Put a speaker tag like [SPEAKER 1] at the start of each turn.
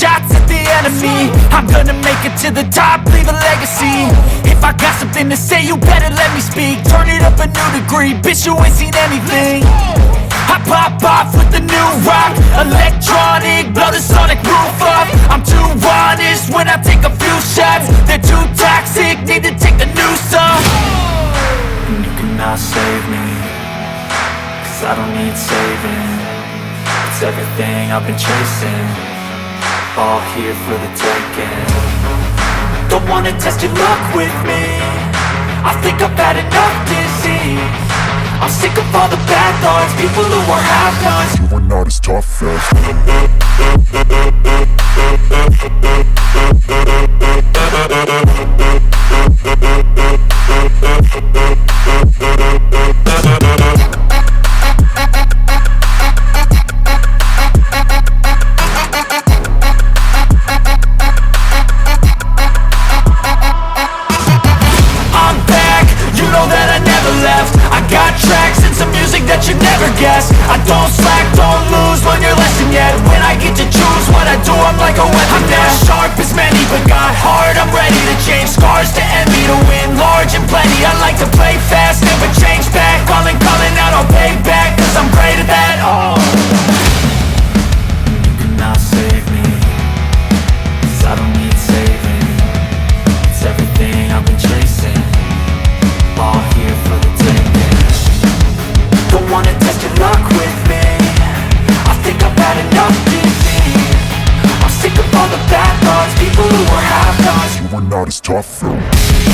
[SPEAKER 1] shots at the enemy. I'm gonna make it to the top, leave a legacy. If I got something to say, you better let me speak. Turn it up a new degree, bitch, you ain't seen anything. I pop off with the new rock, electronic, blow the sonic roof up. I'm too honest when I take a few shots. They're too toxic, need to take the noose off. And you cannot save me, cause I don't need saving. It's everything I've been chasing, all here for the taking. Don't wanna test your luck with me, I think I've had enough disease. I'm sick of all the bad thoughts, people who are half-nots.
[SPEAKER 2] You are not as tough as
[SPEAKER 1] I'm back, you know that I never left. I got tracks and some music that you never guess. I don't slack, don't lose, learn your lesson yet. When I get to choose what I do, I'm like a weapon. I'm not sharp as many, but got heart. I'm ready to change scars to envy, to win large and plenty. I like to play fast, never change back. Calling out, I'll pay back, cause I'm great at that. Oh, you cannot save me, cause I don't need saving. It's everything I've been chasing, all here for the taking. Don't wanna test your luck with me, I think I've had enough disease. I'm sick of all the bad thoughts, people who are half-nots.
[SPEAKER 2] you are not as tough though.